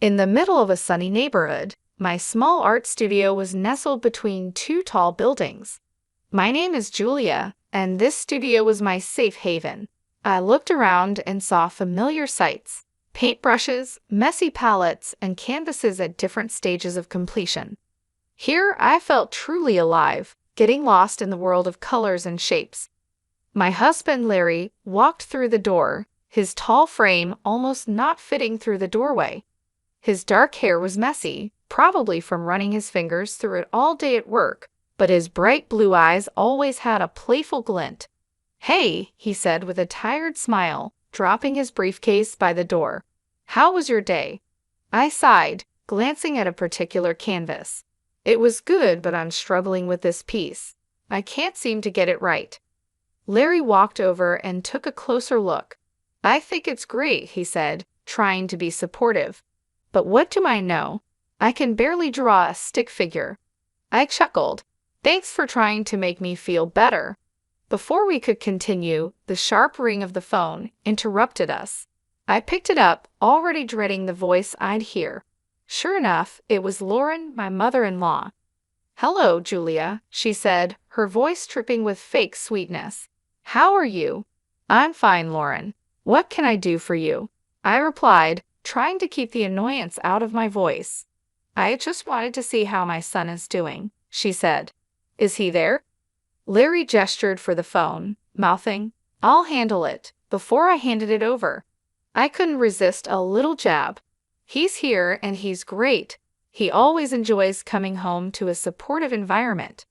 In the middle of a sunny neighborhood, my small art studio was nestled between two tall buildings. My name is Julia, and this studio was my safe haven. I looked around and saw familiar sights: paintbrushes, messy palettes, and canvases at different stages of completion. Here I felt truly alive, getting lost in the world of colors and shapes. My husband Larry walked through the door, his tall frame almost not fitting through the doorway. His dark hair was messy, probably from running his fingers through it all day at work, but his bright blue eyes always had a playful glint. "Hey," he said with a tired smile, dropping his briefcase by the door. "How was your day?" I sighed, glancing at a particular canvas. "It was good, but I'm struggling with this piece. I can't seem to get it right." Larry walked over and took a closer look. "I think it's great," he said, trying to be supportive. "But what do I know? I can barely draw a stick figure." I chuckled. "Thanks for trying to make me feel better." Before we could continue, the sharp ring of the phone interrupted us. I picked it up, already dreading the voice I'd hear. Sure enough, it was Lauren, my mother-in-law. "Hello, Julia," she said, her voice dripping with fake sweetness. "How are you?" "I'm fine, Lauren. What can I do for you?" I replied, trying to keep the annoyance out of my voice. "I just wanted to see how my son is doing," she said. "Is he there?" Larry gestured for the phone, mouthing, "I'll handle it," before I handed it over. I couldn't resist a little jab. "He's here and he's great. He always enjoys coming home to a supportive environment."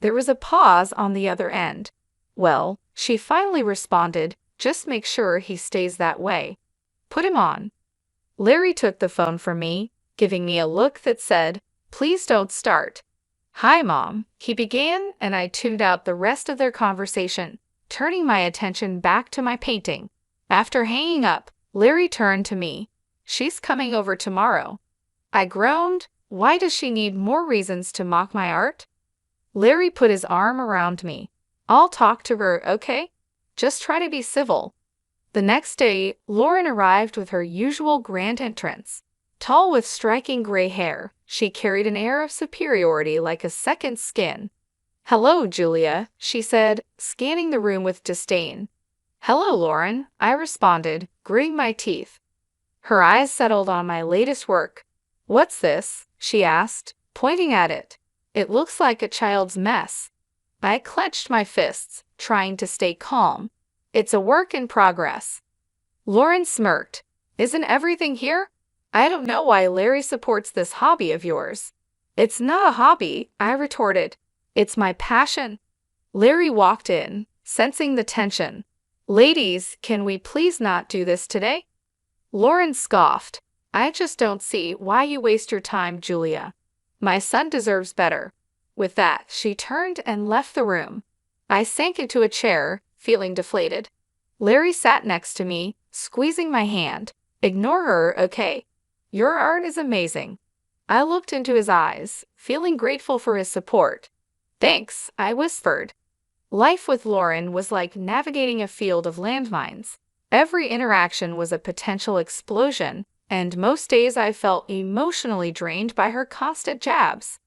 There was a pause on the other end. "Well," she finally responded, "just make sure he stays that way. Put him on." Larry took the phone from me, giving me a look that said, "Please don't start." "Hi, Mom," he began, and I tuned out the rest of their conversation, turning my attention back to my painting. After hanging up, Larry turned to me. "She's coming over tomorrow." I groaned. Why does she need more reasons to mock my art? Larry put his arm around me. "I'll talk to her, okay? Just try to be civil." The next day, Lauren arrived with her usual grand entrance. Tall with striking gray hair, she carried an air of superiority like a second skin. "Hello, Julia," she said, scanning the room with disdain. "Hello, Lauren," I responded, gritting my teeth. Her eyes settled on my latest work. "What's this?" she asked, pointing at it. "It looks like a child's mess." I clenched my fists, trying to stay calm. "It's a work in progress." Lauren smirked. "Isn't everything here?" "I don't know why Larry supports this hobby of yours." "It's not a hobby," I retorted. "It's my passion." Larry walked in, sensing the tension. "Ladies, can we please not do this today?" Lauren scoffed. "I just don't see why you waste your time, Julia. My son deserves better." With that, she turned and left the room. I sank into a chair, feeling deflated. Larry sat next to me, squeezing my hand. "Ignore her, okay? Your art is amazing." I looked into his eyes, feeling grateful for his support. "Thanks," I whispered. Life with Lauren was like navigating a field of landmines. Every interaction was a potential explosion, and most days I felt emotionally drained by her constant jabs.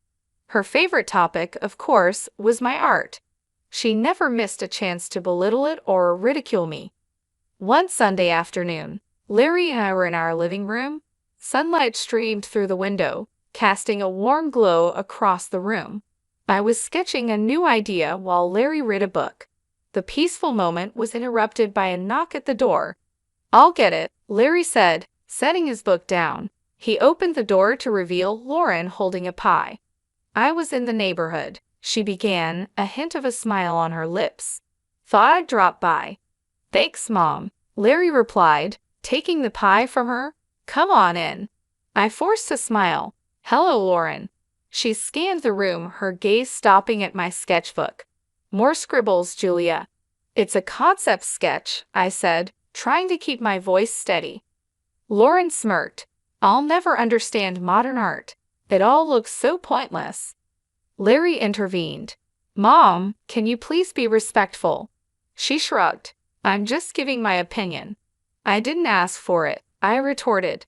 Her favorite topic, of course, was my art. She never missed a chance to belittle it or ridicule me. One Sunday afternoon, Larry and I were in our living room. Sunlight streamed through the window, casting a warm glow across the room. I was sketching a new idea while Larry read a book. The peaceful moment was interrupted by a knock at the door. "I'll get it," Larry said, setting his book down. He opened the door to reveal Lauren holding a pie. "I was in the neighborhood," she began, a hint of a smile on her lips. "Thought I'd drop by." "Thanks, Mom," Larry replied, taking the pie from her. "Come on in." I forced a smile. "Hello, Lauren." She scanned the room, her gaze stopping at my sketchbook. "More scribbles, Julia." "It's a concept sketch," I said, trying to keep my voice steady. Lauren smirked. "I'll never understand modern art. It all looks so pointless." Larry intervened. "Mom, can you please be respectful?" She shrugged. "I'm just giving my opinion." "I didn't ask for it," I retorted.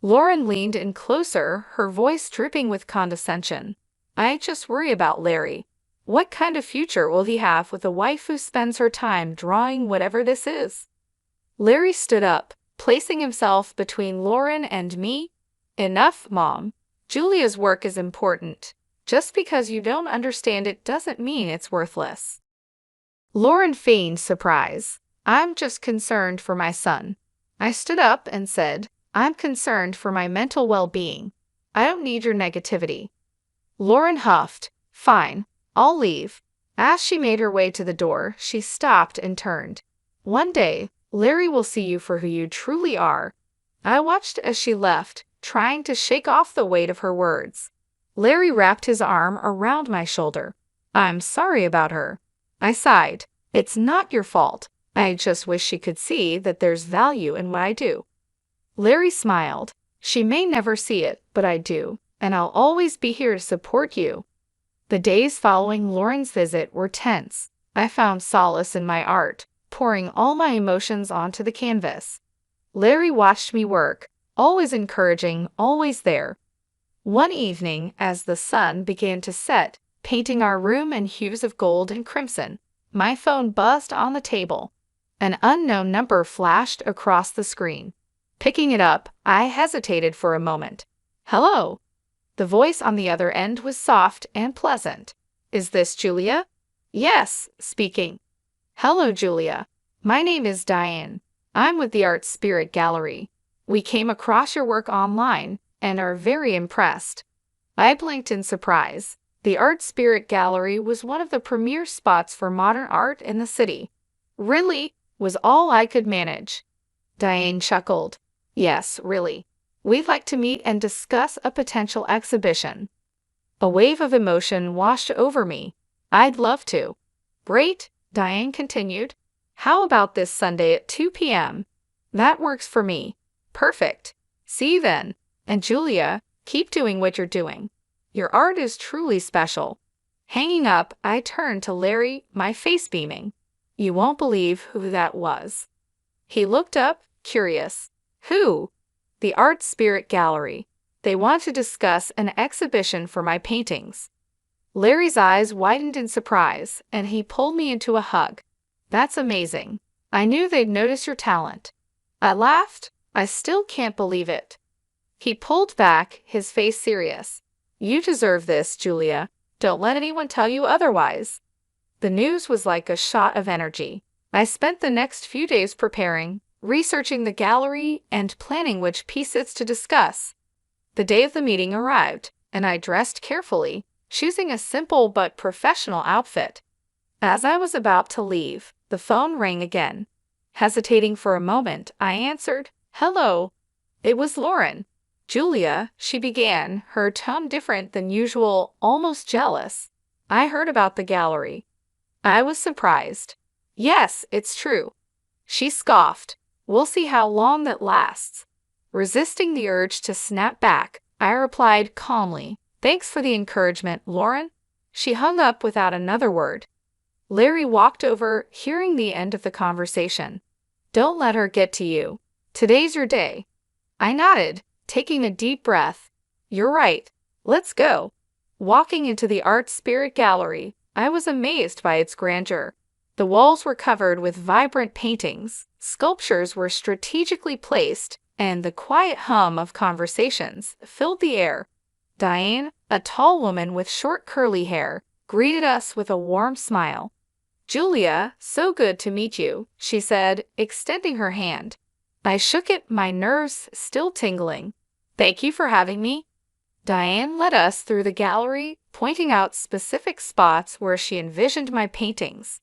Lauren leaned in closer, her voice dripping with condescension. I just worry about Larry. What kind of future will he have with a wife who spends her time drawing whatever this is? Larry stood up, placing himself between Lauren and me. Enough, Mom. Julia's work is important. Just because you don't understand it doesn't mean it's worthless. Lauren feigned surprise. I'm just concerned for my son. I stood up and said, I'm concerned for my mental well-being. I don't need your negativity. Lauren huffed. Fine, I'll leave. As she made her way to the door, she stopped and turned. One day, Larry will see you for who you truly are. I watched as she left, trying to shake off the weight of her words. Larry wrapped his arm around my shoulder. I'm sorry about her. I sighed. It's not your fault. I just wish she could see that there's value in what I do. Larry smiled. She may never see it, but I do, and I'll always be here to support you. The days following Lauren's visit were tense. I found solace in my art, pouring all my emotions onto the canvas. Larry watched me work, always encouraging, always there. One evening, as the sun began to set, painting our room in hues of gold and crimson, my phone buzzed on the table. An unknown number flashed across the screen. Picking it up, I hesitated for a moment. Hello? The voice on the other end was soft and pleasant. Is this Julia? Yes, speaking. Hello, Julia. My name is Diane. I'm with the Art Spirit Gallery. We came across your work online and are very impressed. I blinked in surprise. The Art Spirit Gallery was one of the premier spots for modern art in the city. Really? Was all I could manage. Diane chuckled. Yes, really. We'd like to meet and discuss a potential exhibition. A wave of emotion washed over me. I'd love to. Great, Diane continued. How about this Sunday at 2 p.m.? That works for me. Perfect. See you then. And Julia, keep doing what you're doing. Your art is truly special. Hanging up, I turned to Larry, my face beaming. You won't believe who that was. He looked up, curious. Who? The Art Spirit Gallery. They want to discuss an exhibition for my paintings. Larry's eyes widened in surprise, and he pulled me into a hug. That's amazing. I knew they'd notice your talent. I laughed. I still can't believe it. He pulled back, his face serious. You deserve this, Julia. Don't let anyone tell you otherwise. The news was like a shot of energy. I spent the next few days preparing, researching the gallery, and planning which pieces to discuss. The day of the meeting arrived, and I dressed carefully, choosing a simple but professional outfit. As I was about to leave, the phone rang again. Hesitating for a moment, I answered, Hello. It was Lauren. Julia, she began, her tone different than usual, almost jealous. I heard about the gallery. I was surprised. Yes, it's true. She scoffed. We'll see how long that lasts. Resisting the urge to snap back, I replied calmly, Thanks for the encouragement, Lauren. She hung up without another word. Larry walked over, hearing the end of the conversation. Don't let her get to you. Today's your day. I nodded, taking a deep breath. You're right. Let's go. Walking into the Art Spirit Gallery, I was amazed by its grandeur. The walls were covered with vibrant paintings, sculptures were strategically placed, and the quiet hum of conversations filled the air. Diane, a tall woman with short curly hair, greeted us with a warm smile. Julia, so good to meet you, she said, extending her hand. I shook it, my nerves still tingling. Thank you for having me. Diane led us through the gallery, pointing out specific spots where she envisioned my paintings.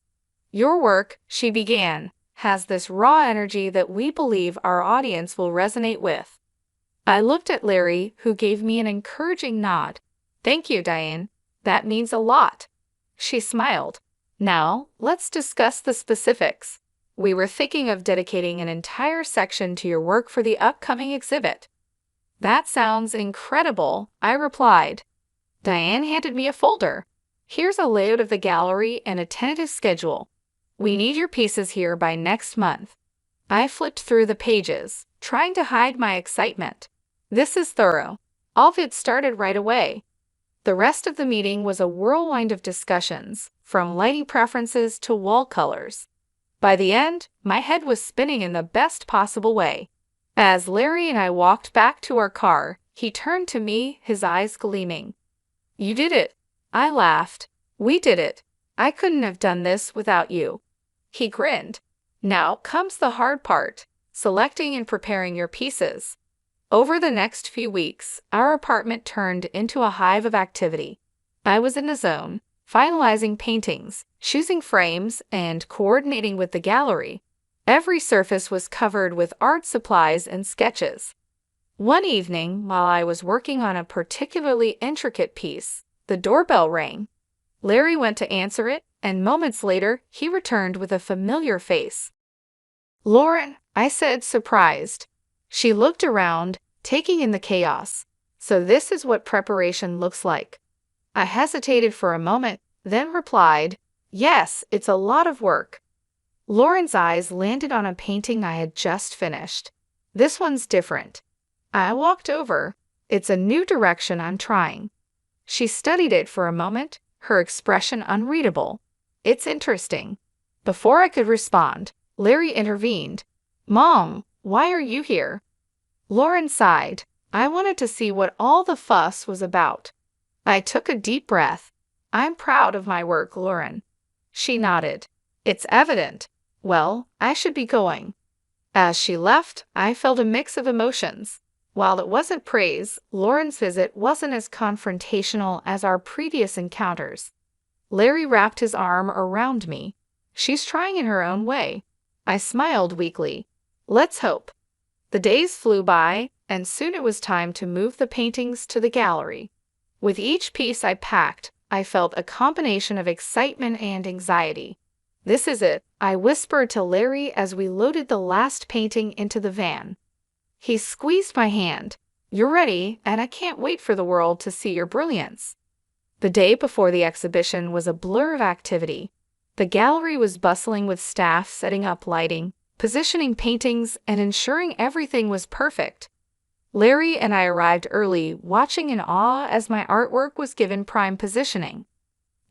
Your work, she began, has this raw energy that we believe our audience will resonate with. I looked at Larry, who gave me an encouraging nod. Thank you, Diane. That means a lot. She smiled. Now, let's discuss the specifics. We were thinking of dedicating an entire section to your work for the upcoming exhibit. That sounds incredible, I replied. Diane handed me a folder. Here's a layout of the gallery and a tentative schedule. We need your pieces here by next month. I flipped through the pages, trying to hide my excitement. This is thorough. All of it started right away. The rest of the meeting was a whirlwind of discussions, from lighting preferences to wall colors. By the end, my head was spinning in the best possible way. As Larry and I walked back to our car, he turned to me, his eyes gleaming. "You did it." I laughed. "We did it. I couldn't have done this without you." He grinned. "Now comes the hard part, selecting and preparing your pieces." Over the next few weeks, our apartment turned into a hive of activity. I was in the zone, finalizing paintings, choosing frames, and coordinating with the gallery. Every surface was covered with art supplies and sketches. One evening, while I was working on a particularly intricate piece, the doorbell rang. Larry went to answer it, and moments later, he returned with a familiar face. "Lauren," I said, surprised. She looked around, taking in the chaos. "So this is what preparation looks like." I hesitated for a moment, then replied, "Yes, it's a lot of work." Lauren's eyes landed on a painting I had just finished. "This one's different." I walked over. "It's a new direction I'm trying." She studied it for a moment, her expression unreadable. "It's interesting." Before I could respond, Larry intervened. "Mom, why are you here?" Lauren sighed. "I wanted to see what all the fuss was about." I took a deep breath. "I'm proud of my work, Lauren." She nodded. "It's evident. Well, I should be going." As she left, I felt a mix of emotions. While it wasn't praise, Lauren's visit wasn't as confrontational as our previous encounters. Larry wrapped his arm around me. "She's trying in her own way." I smiled weakly. "Let's hope." The days flew by, and soon it was time to move the paintings to the gallery. With each piece I packed, I felt a combination of excitement and anxiety. "This is it," I whispered to Larry as we loaded the last painting into the van. He squeezed my hand. "You're ready, and I can't wait for the world to see your brilliance." The day before the exhibition was a blur of activity. The gallery was bustling with staff setting up lighting, positioning paintings, and ensuring everything was perfect. Larry and I arrived early, watching in awe as my artwork was given prime positioning.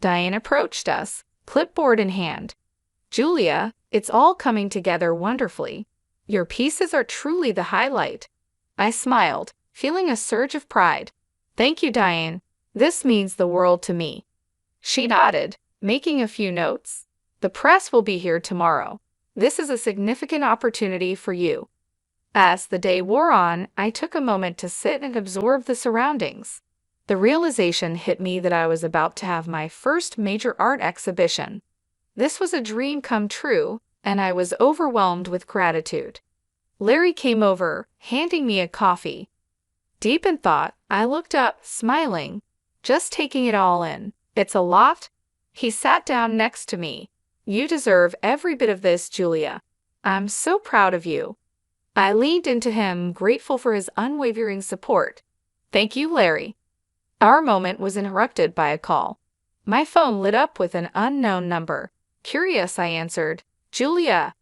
Diane approached us, clipboard in hand. "Julia, it's all coming together wonderfully. Your pieces are truly the highlight." I smiled, feeling a surge of pride. "Thank you, Diane. This means the world to me." She nodded, making a few notes. "The press will be here tomorrow. This is a significant opportunity for you." As the day wore on, I took a moment to sit and absorb the surroundings. The realization hit me that I was about to have my first major art exhibition. This was a dream come true, and I was overwhelmed with gratitude. Larry came over, handing me a coffee. Deep in thought, I looked up, smiling, just taking it all in. "It's a lot." He sat down next to me. "You deserve every bit of this, Julia. I'm so proud of you." I leaned into him, grateful for his unwavering support. "Thank you, Larry." Our moment was interrupted by a call. My phone lit up with an unknown number. Curious, I answered. "Julia."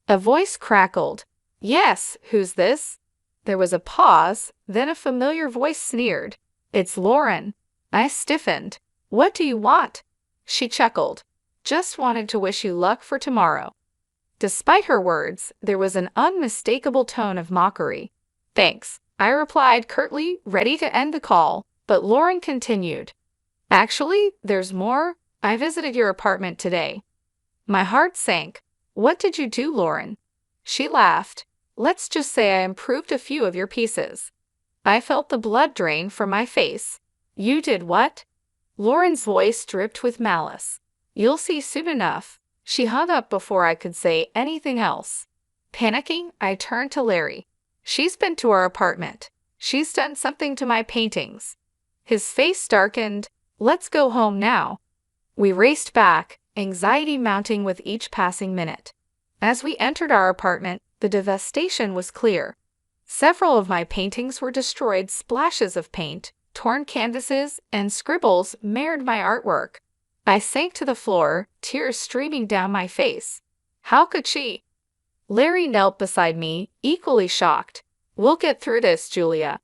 A voice crackled. "Yes, who's this?" There was a pause, then a familiar voice sneered. "It's Lauren." I stiffened. "What do you want?" She chuckled. "Just wanted to wish you luck for tomorrow." Despite her words, there was an unmistakable tone of mockery. "Thanks," I replied curtly, ready to end the call, but Lauren continued. "Actually, there's more. I visited your apartment today." My heart sank. "What did you do, Lauren?" She laughed. "Let's just say I improved a few of your pieces." I felt the blood drain from my face. "You did what?" Lauren's voice dripped with malice. "You'll see soon enough." She hung up before I could say anything else. Panicking, I turned to Larry. "She's been to our apartment. She's done something to my paintings." His face darkened. "Let's go home now." We raced back, anxiety mounting with each passing minute. As we entered our apartment, the devastation was clear. Several of my paintings were destroyed, splashes of paint, torn canvases, and scribbles marred my artwork. I sank to the floor, tears streaming down my face. How could she? Larry knelt beside me, equally shocked. "We'll get through this, Julia."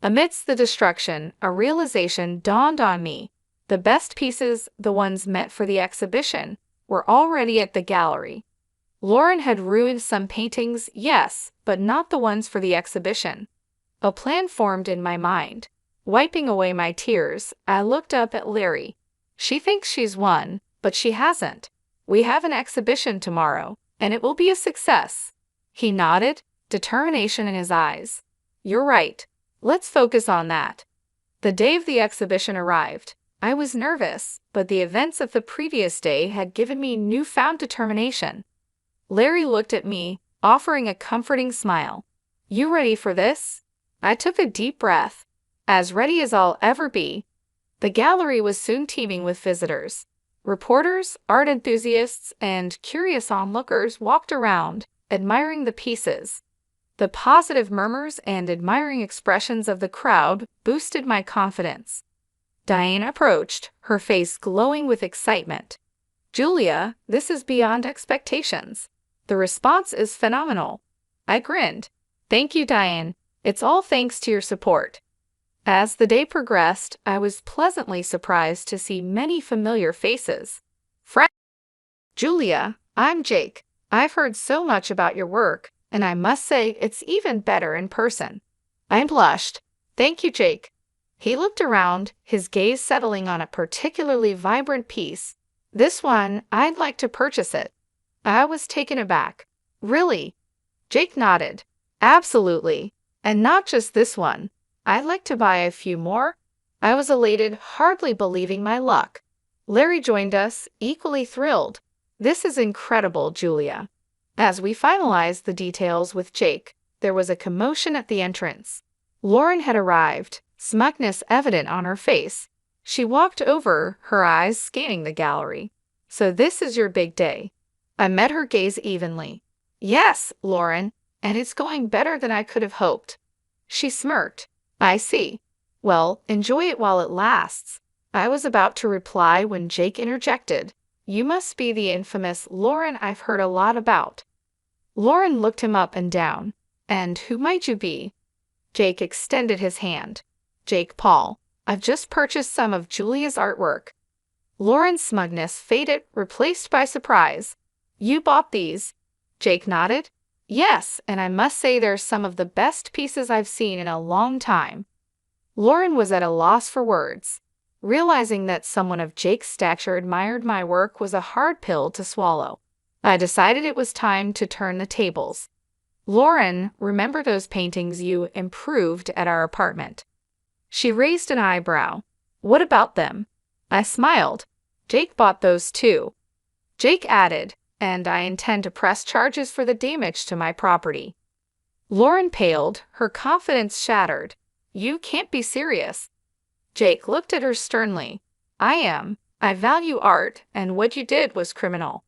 Amidst the destruction, a realization dawned on me. The best pieces, the ones meant for the exhibition, were already at the gallery. Lauren had ruined some paintings, yes, but not the ones for the exhibition. A plan formed in my mind. Wiping away my tears, I looked up at Larry. She thinks she's won, but she hasn't. We have an exhibition tomorrow, and it will be a success. He nodded, determination in his eyes. You're right. Let's focus on that. The day of the exhibition arrived. I was nervous, but the events of the previous day had given me newfound determination. Larry looked at me, offering a comforting smile. You ready for this? I took a deep breath. As ready as I'll ever be. The gallery was soon teeming with visitors. Reporters, art enthusiasts, and curious onlookers walked around, admiring the pieces. The positive murmurs and admiring expressions of the crowd boosted my confidence. Diane approached, her face glowing with excitement. Julia, this is beyond expectations. The response is phenomenal. I grinned. Thank you, Diane. It's all thanks to your support. As the day progressed, I was pleasantly surprised to see many familiar faces. Julia, I'm Jake. I've heard so much about your work, and I must say it's even better in person. I blushed. Thank you, Jake. He looked around, his gaze settling on a particularly vibrant piece. This one, I'd like to purchase it. I was taken aback. Really? Jake nodded. Absolutely. And not just this one. I'd like to buy a few more. I was elated, hardly believing my luck. Larry joined us, equally thrilled. This is incredible, Julia. As we finalized the details with Jake, there was a commotion at the entrance. Lauren had arrived, smugness evident on her face. She walked over, her eyes scanning the gallery. So this is your big day. I met her gaze evenly. Yes, Lauren, and it's going better than I could have hoped. She smirked. I see. Well, enjoy it while it lasts. I was about to reply when Jake interjected. You must be the infamous Lauren I've heard a lot about. Lauren looked him up and down. And who might you be? Jake extended his hand. Jake Paul. I've just purchased some of Julia's artwork. Lauren's smugness faded, replaced by surprise. You bought these? Jake nodded. Yes, and I must say they're some of the best pieces I've seen in a long time. Lauren was at a loss for words. Realizing that someone of Jake's stature admired my work was a hard pill to swallow. I decided it was time to turn the tables. Lauren, remember those paintings you improved at our apartment? She raised an eyebrow. What about them? I smiled. Jake bought those too. Jake added, and I intend to press charges for the damage to my property. Lauren paled, her confidence shattered. You can't be serious. Jake looked at her sternly. I am. I value art, and what you did was criminal.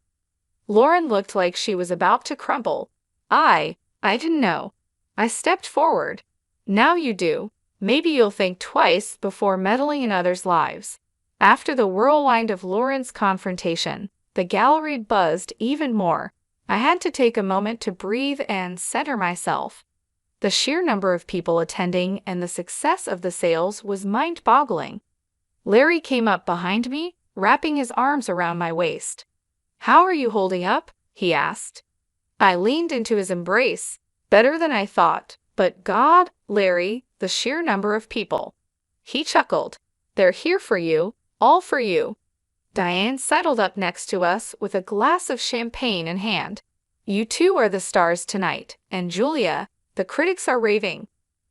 Lauren looked like she was about to crumble. I didn't know. I stepped forward. Now you do. Maybe you'll think twice before meddling in others' lives. After the whirlwind of Lauren's confrontation, the gallery buzzed even more. I had to take a moment to breathe and center myself. The sheer number of people attending and the success of the sales was mind-boggling. Larry came up behind me, wrapping his arms around my waist. How are you holding up? He asked. I leaned into his embrace. Better than I thought, but God, Larry, the sheer number of people. He chuckled. They're here for you, all for you. Diane settled up next to us with a glass of champagne in hand. You two are the stars tonight, and Julia, the critics are raving.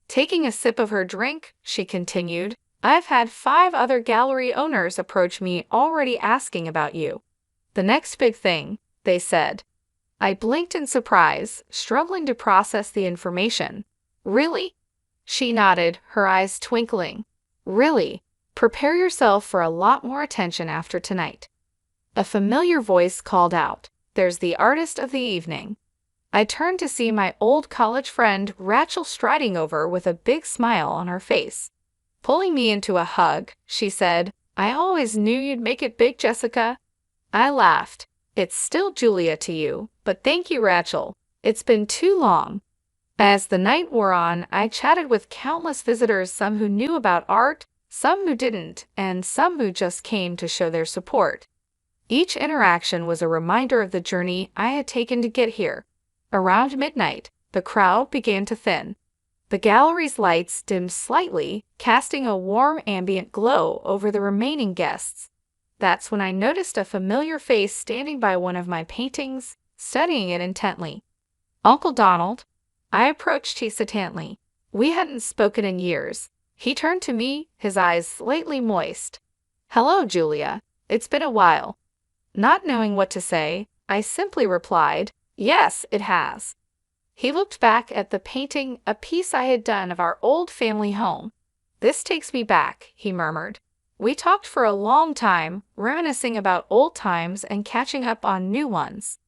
Taking a sip of her drink, she continued, I've had 5 other gallery owners approach me already asking about you. The next big thing, they said. I blinked in surprise, struggling to process the information. Really? She nodded, her eyes twinkling. Really? Prepare yourself for a lot more attention after tonight. A familiar voice called out, There's the artist of the evening. I turned to see my old college friend Rachel striding over with a big smile on her face. Pulling me into a hug, she said, I always knew you'd make it big, Jessica. I laughed. It's still Julia to you, but thank you, Rachel. It's been too long. As the night wore on, I chatted with countless visitors, some who knew about art, some who didn't, and some who just came to show their support. Each interaction was a reminder of the journey I had taken to get here. Around midnight, the crowd began to thin. The gallery's lights dimmed slightly, casting a warm ambient glow over the remaining guests. That's when I noticed a familiar face standing by one of my paintings, studying it intently. Uncle Donald. I approached hesitantly. We hadn't spoken in years. He turned to me, his eyes slightly moist. "Hello, Julia. It's been a while." Not knowing what to say, I simply replied, "Yes, it has." He looked back at the painting, a piece I had done of our old family home. "This takes me back," he murmured. We talked for a long time, reminiscing about old times and catching up on new ones.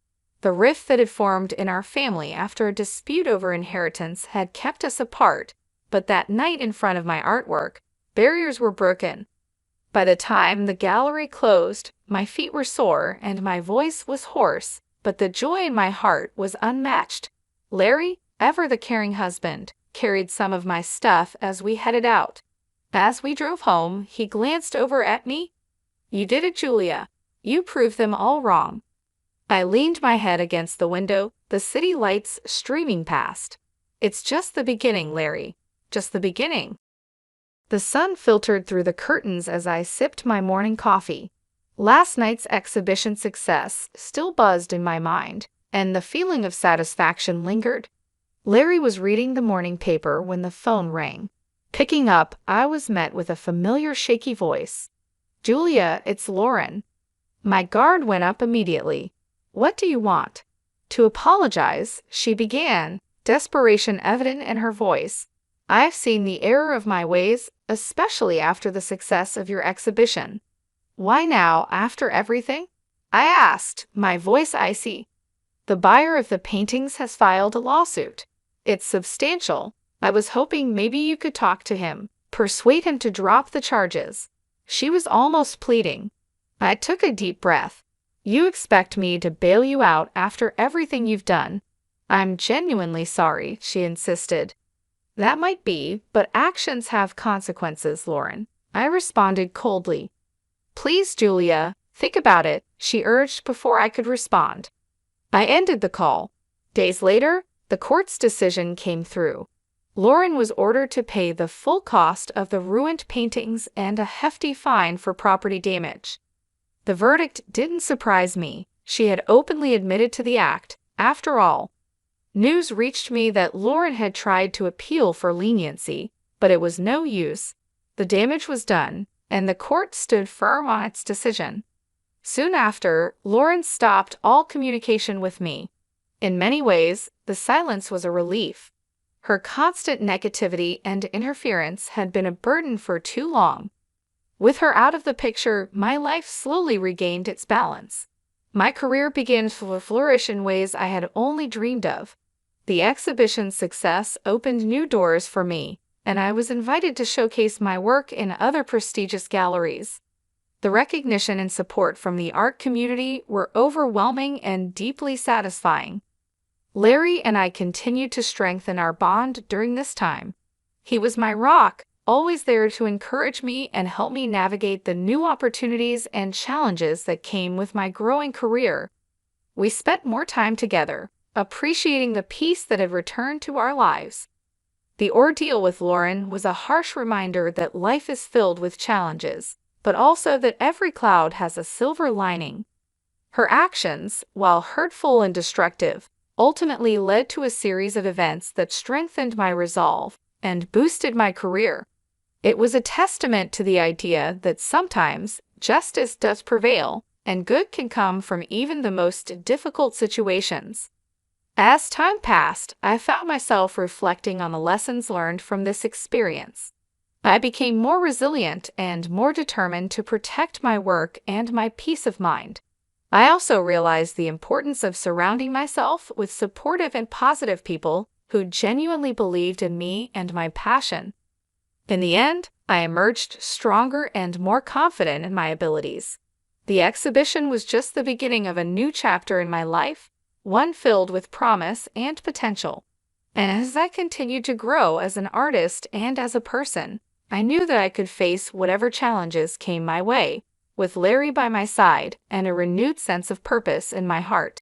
The rift that had formed in our family after a dispute over inheritance had kept us apart, but that night in front of my artwork, barriers were broken. By the time the gallery closed, my feet were sore and my voice was hoarse, but the joy in my heart was unmatched. Larry, ever the caring husband, carried some of my stuff as we headed out. As we drove home, he glanced over at me. "You did it, Julia. You proved them all wrong." I leaned my head against the window, the city lights streaming past. "It's just the beginning, Larry. Just the beginning." The sun filtered through the curtains as I sipped my morning coffee. Last night's exhibition success still buzzed in my mind, and the feeling of satisfaction lingered. Larry was reading the morning paper when the phone rang. Picking up, I was met with a familiar shaky voice. "Julia, it's Lauren." My guard went up immediately. "What do you want?" To apologize, she began, desperation evident in her voice. "I've seen the error of my ways, especially after the success of your exhibition." "Why now, after everything?" I asked, my voice icy. "The buyer of the paintings has filed a lawsuit. It's substantial. I was hoping maybe you could talk to him, persuade him to drop the charges." She was almost pleading. I took a deep breath. "You expect me to bail you out after everything you've done?" "I'm genuinely sorry," she insisted. "That might be, but actions have consequences, Lauren," I responded coldly. "Please, Julia, think about it," she urged before I could respond. I ended the call. Days later, the court's decision came through. Lauren was ordered to pay the full cost of the ruined paintings and a hefty fine for property damage. The verdict didn't surprise me. She had openly admitted to the act, after all. News reached me that Lauren had tried to appeal for leniency, but it was no use. The damage was done, and the court stood firm on its decision. Soon after, Lauren stopped all communication with me. In many ways, the silence was a relief. Her constant negativity and interference had been a burden for too long. With her out of the picture, my life slowly regained its balance. My career began to flourish in ways I had only dreamed of. The exhibition's success opened new doors for me, and I was invited to showcase my work in other prestigious galleries. The recognition and support from the art community were overwhelming and deeply satisfying. Larry and I continued to strengthen our bond during this time. He was my rock, always there to encourage me and help me navigate the new opportunities and challenges that came with my growing career. We spent more time together, appreciating the peace that had returned to our lives. The ordeal with Lauren was a harsh reminder that life is filled with challenges, but also that every cloud has a silver lining. Her actions, while hurtful and destructive, ultimately led to a series of events that strengthened my resolve and boosted my career. It was a testament to the idea that sometimes justice does prevail, and good can come from even the most difficult situations. As time passed, I found myself reflecting on the lessons learned from this experience. I became more resilient and more determined to protect my work and my peace of mind. I also realized the importance of surrounding myself with supportive and positive people who genuinely believed in me and my passion. In the end, I emerged stronger and more confident in my abilities. The exhibition was just the beginning of a new chapter in my life, one filled with promise and potential. And as I continued to grow as an artist and as a person, I knew that I could face whatever challenges came my way, with Larry by my side and a renewed sense of purpose in my heart.